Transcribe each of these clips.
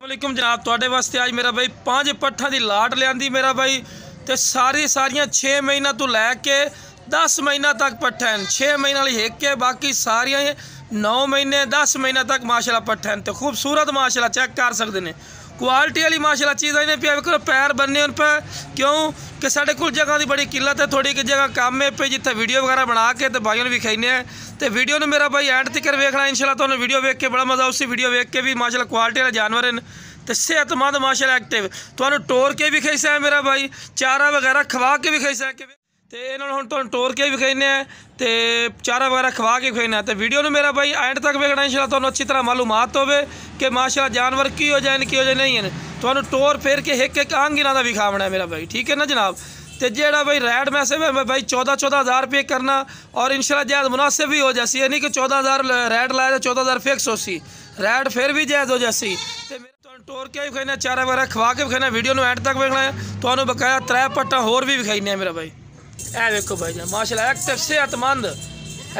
वालेकुम जनाब, तुहाडे वास्ते आज मेरा भाई 5 पट्ठा की लाट लियांदी मेरा भाई। तो सारियां 6 महीना तो लैके 10 महीना तक पट्ठा हैं। 6 महीने वाली एक है, बाकी सारियां 9 महीने 10 महीने तक माशाल्लाह पट्ठा हैं। तो खूबसूरत माशाल्लाह चेक कर सकते हैं। क्वालिटी वाली माशाल्लाह चीज़ इन्हें पे वेखो पैर बनने उन पर, क्यों कि साढ़े को जगह की बड़ी किल्लत है, थोड़ी जगह कम है पे जिथे वीडियो वगैरह बना के तो भाइयों भी खाने हैं। तो वीडियो ने मेरा भाई एंड तक वेखना इंशाल्लाह। तो वीडियो वेख के बड़ा मज़ा, उसी वीडियो वेख के भी माशाल्लाह क्वालिटी वाले जानवर हैं तो सेहतमंद माशाल्लाह एक्टिव। तो टोर के भी खाई सा मेरा भाई, चारा वगैरह खवा के भी खाई सा तो इन्होंने हम तुम टोर के भी खाने हैं तो चारा वगैरह खवा के खाना है। तो वीडियो ने मेरा भाई एंड तक वेखना इंशाल्लाह। तुहानू अच्छी तरह मालूमात होवे कि माशाल्लाह जानवर की हो जाए की हो जाए नहीं है। तुहानू टोर फेर के एक अंग इन्हों का भी खावना है मेरा भाई, ठीक है ना जनाब। तो जेड़ा भाई रेट मैसेज है भाई 14-14 हज़ार रुपये करना और इंशाल्लाह जायज़ मुनासिब भी हो जैसी, ये नहीं कि 14 हज़ार रेट लाया तो 14 हज़ार फिक्स हो सी, रेट फिर भी जायज़ हो जैसी। तो मेरे टोर के भी खाना, चारा वगैरह खवा के भी खाना। वीडियो में एंड तक वेखना है। तो बकाया 3 पट्टा होर भी खाने हैं मेरा भाई। ए देखो भाई जान माशाल्लाह एक्टिव सेहतमंद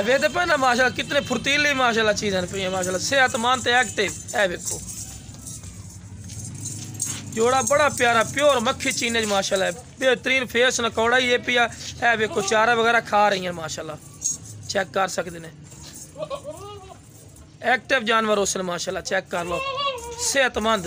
वेद पे ना माशाल्लाह, कितने फुर्तीली माशाल्लाह चीज़ें पे माशाल्लाह सेहतमंद एक्टिव। ए देखो जोड़ा बड़ा प्यारा प्योर मक्खी चीने माशाल्लाह, बेहतरीन फेस नकौड़ा ये पिया। ए देखो चारा वगैरह खा रही हैं माशाल्लाह, चेक कर सकते हैं। एक्टिव जानवर उस माशाल्लाह चेक कर लो, सेहतमंद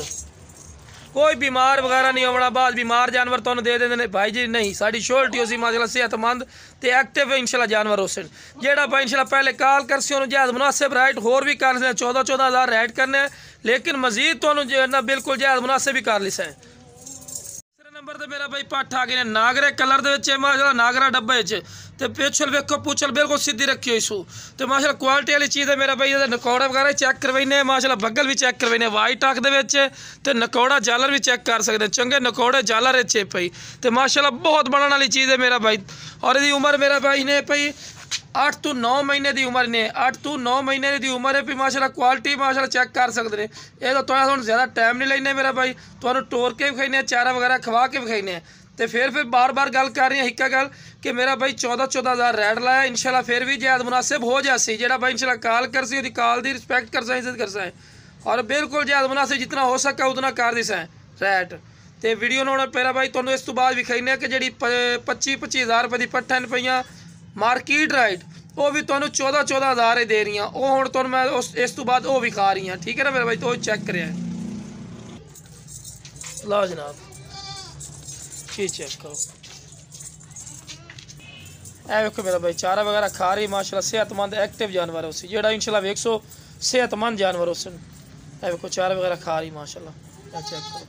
कोई बीमार वगैरह नहीं होना। बाद बीमार जानवर तो दे देंगे भाई जी नहीं, साड़ी श्योरिटी उसी माशाल्लाह सेहतमंद तो एक्टिव है इंशाल्लाह जानवर उस जेड़ा भाई इंशाल्लाह पहले कॉल कर सी जायज़ मुनासिब राइट होर भी कर लें। 14-14 हज़ार राइट करने, लेकिन मजीद तो जो है ना बिल्कुल जायज़ मुनासिब भी कर ली सै। नंबर तो मेरा भाई पट्ठ आ गए नागरे कलर के माशाल्लाह, नागरा डब्बे तो पिछल वेखो पूछल बिल्कुल सीधी रखी हुई सू। तो माशाल्लाह क्वालिटी वाली चीज़ है मेरा भाई। नकौड़ा वगैरह चेक करवाने माशाल्लाह, बगल भी चेक करवाने, वाइट अख दे तो नकौड़ा जालर भी चेक कर सकते हैं। चंगे नकौड़े जालर चे पई तो माशाल्लाह बहुत बनने वाली चीज़ है मेरा भाई। और यदी उम्र मेरा भाई ने पई 8 तो 9 महीने की उम्र ने, 8 तो 9 महीने की उम्र है भी माशाल्लाह। क्वालिटी माशाल्लाह चेक कर सकते हैं। ये तो थोड़ा ज़्यादा टाइम नहीं लेने मेरा भाई। तो टोर के भी खाने, चारा वगैरह खवा के भी खाने। तो फिर बार बार गल कर रही है हिक्का गल कि मेरा भाई 14-14 हज़ार रेट लाया इंशाल्लाह फिर भी जायज़ मुनासिब हो जासी। जेड़ा भाई इंशाल्लाह कॉल कर सी उसकी कॉल की रिस्पैक्ट कर सा, इज्जत कर सा और बिल्कुल जायज़ मुनासिब जितना हो सका उतना कर दी सा रेट। तो वीडियो ने मेरा भाई तुहानू इस तो बाद विखाने कि जी 25-25 हज़ार रुपये की पट्ठा पईयां मार्केट राइट, वो भी तुहानू 14-14 हज़ार ही दे रही हैं। वो हुण तुहानू मैं इस तो बाद वो विखा रही हैं, ठीक है ना मेरा भाई। तो चेक करें लो जनाब, चीज़ चेक करो। ए वेखो मेरा भाई चारा वगैरह खा रही माशाल्लाह, सेहतमंद एक्टिव जानवर है उसी जेड़ा इंशाल्लाह 100 सेहतमंद जानवर उस। ए वेखो चारा वगैरह खा रही माशाल्लाह, चेक करो।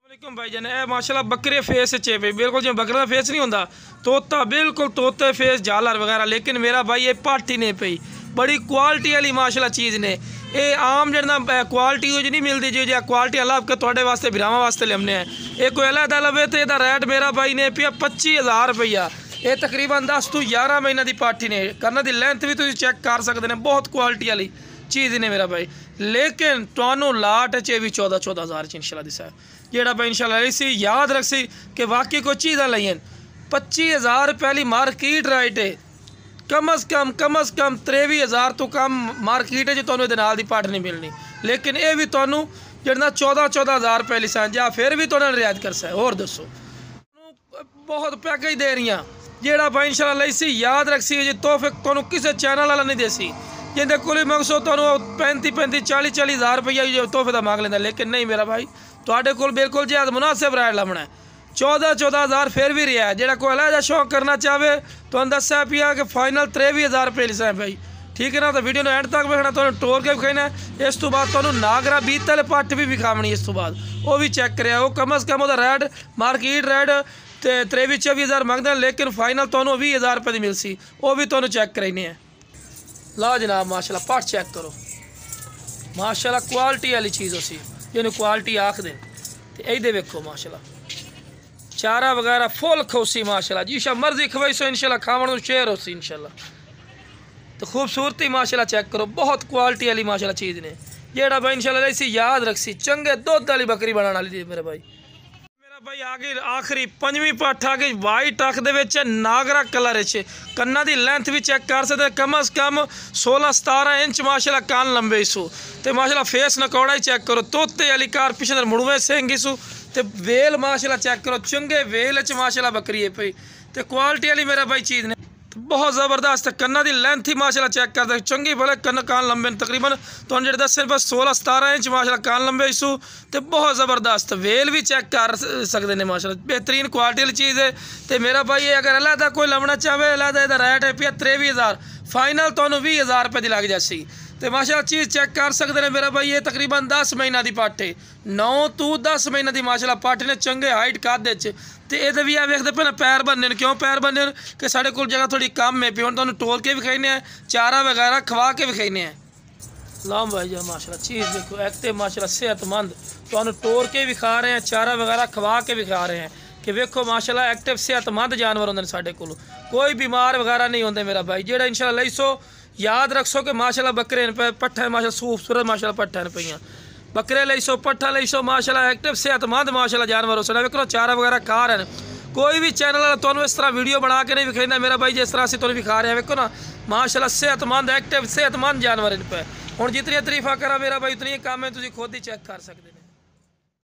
वालेकुम भाई जान, ए माशाल्लाह बकरे फेस चे पे बिल्कुल जो बकरे का फेस नहीं होता, तोता बिल्कुल तोते फेस जालर वगैरह। लेकिन मेरा भाई ये पाठी ने पई बड़ी क्वालिटी वाली माशाल्लाह चीज़ ने। ये आम जरा क्वालिटी जो नहीं मिलती जो क्वालिटी अल्लाह के थोड़े वास्ते बिरावां वास्ते लियाने हैं। ये कोई अलहदा लवे तो यदा रेट मेरा भाई ने पिया 25 हज़ार रुपया। ये तकरीबन 10 तो 11 महीने की पाठी ने, करने की लेंथ भी तुम चेक कर सकते हैं। बहुत क्वालिटी वाली चीज़ ने मेरा भाई। लेकिन तुहानू लाट चे भी 14-14 हज़ार इंशाल्लाह दिसा जेड़ा भाई इंशाल्लाह इसी याद रख सी कि वाकई कोई चीज़ा लईन 25 हज़ार रुपये वाली मार्केट राइट है। कम अज़ कम 23 हज़ार तो कम मार्केट है जो तुहानू नाल दी पट्ठ नहीं मिलनी। लेकिन ये भी तुहानू जितना 14-14 हज़ार रुपये लिसा या फिर भी तुहानू रियायत कर सा। होर दसो बहुत पैकेज दे रही जेड़ा भाई इंशाल्लाह इसी याद रख सी जी तोहफे तुहानू किसी चैनल वाला नहीं देसी जिंदे कोल मंगसो तुहानू 35-35 40-40 हज़ार रुपया तोहफे का मांग लेंदा। लेकिन नहीं मेरा भाई तुहाडे कोल बिल्कुल जायज़ मुनासिब रेट लभना है। 14-14 हज़ार फिर भी रहा है। जेड़ा कोई अलग शौक करना चाहे तो दसा पिया कि फाइनल 23 हज़ार रुपये लिसा है भाई, ठीक है ना। तो वीडियो ने एंड तक वेखना, तो टोर के भी खाना। इस तो बाद तो नागरा बीत वाले पट्ठ भी विखावनी, इस तो बाद वो भी चेक करे। वो कम अज़ कम रेट मार्केट रेट 23-24 हज़ार मंगते हैं, लेकिन फाइनल तो 20 हज़ार रुपये की मिलसी, वो भी तुहानू चेक कराने हैं। ला जनाब माशाल्लाह पट्ठ चेक करो माशाल्लाह, क्वालिटी वाली चीज़ उसी जिन्हें क्वालिटी आख दें। तो ये वेखो माशाल्लाह चारा वगैरह फुल खोसी माशाल्लाह, जिसा मर्जी खवाई सो इंशाल्लाह खावन शेयर होसी इंशाल्लाह। तो खूबसूरती माशाल्लाह चेक करो, बहुत क्वालिटी वाली माशाल्लाह चीज़ ने जेड़ा भाई इंशाल्लाह इसी याद रखसी। चंगे दुध वाली बकरी बनाने वाली मेरे भाई। मेरा भाई आ गई आखिरी पंजवीं पट्ठ आ गई वाइट अख दे विच नागरा कलर च कन्ना दी लेंथ भी चेक कर सकते कम अज कम 16-17 इंच माशाल्लाह कान लंबे इसू ते माशाल्लाह फेस नकौड़ा ही चेक करो तोते वाली कार पिछले मुड़वे सिंह इसू ते वेल माशाल्लाह चेक करो चंगे वेल च माशाल्लाह बकरी है पई ते क्वालिटी वाली मेरा भाई चीज़ ने बहुत ज़बरदस्त कन्ना की लेंथ ही माशाल्लाह चेक करते चंगी भले कन्न कान लंबे तकरीबन तो जो दस बस 16-17 इंच माशाल्लाह कान लंबे इसू तो बहुत ज़बरदस्त वेल भी चेक कर सकते हैं माशाल्लाह बेहतरीन क्वालिटी वाली चीज़ है तो मेरा भाई ये अगर अलहदा कोई लवना चाहे अलहदा इसका रेट है पिया 23,000 फाइनल तो 20,000 रुपये की लग जासी तो माशाल्लाह चीज़ चेक कर सकते हैं मेरा भाई ये तकरीबन 10 महीना की पट्ट है 9 to 10 महीने की माशाल्लाह पट्ट ने चंगे हाइट कादे तो ये भी आ वेखते पे ना पैर बनने क्यों पैर बनने कि साढ़े को जगह थोड़ी कम है हम तुहानू टोल के विखाने चारा वगैरह खवा के विखाने लाम भाई जान माशाल्लाह चीज़ देखो एक तो माशाल्लाह सेहतमंद तुहानू टोर के विखा रहे हैं चारा वगैरह खवा के विखा रहे हैं कि वेखो माशाल्लाह एक्टिव सेहतमंद जानवर होंगे साढ़े को कोई बीमार वगैरह नहीं होंगे मेरा भाई जेड़ा इंशाल्लाह लईसो याद रखसो कि माशाल्लाह बकरे पट्ठा माशाल्लाह खूबसूरत माशाल्लाह पट्ठा ने पईयां बकरे लईसो पट्ठा लईसो माशाल्लाह एक्टिव सेहतमंद माशाल्लाह जानवर हो सकता वेखो चारा वगैरह खा रहे हैं कोई भी चैनल वाला तुहानू इस तरह वीडियो बना के नहीं विखाइंदा मेरा भाई जिस तरह असं तुहानू विखा रहे हैं वेखो ना माशाल्लाह सेहतमंद एक्टिव सेहतमंद जानवर इन पे हुण जितनी तारीफा करा मेरा भाई उतनी काम है तुसीं खुद ही चेक कर सकते हैं।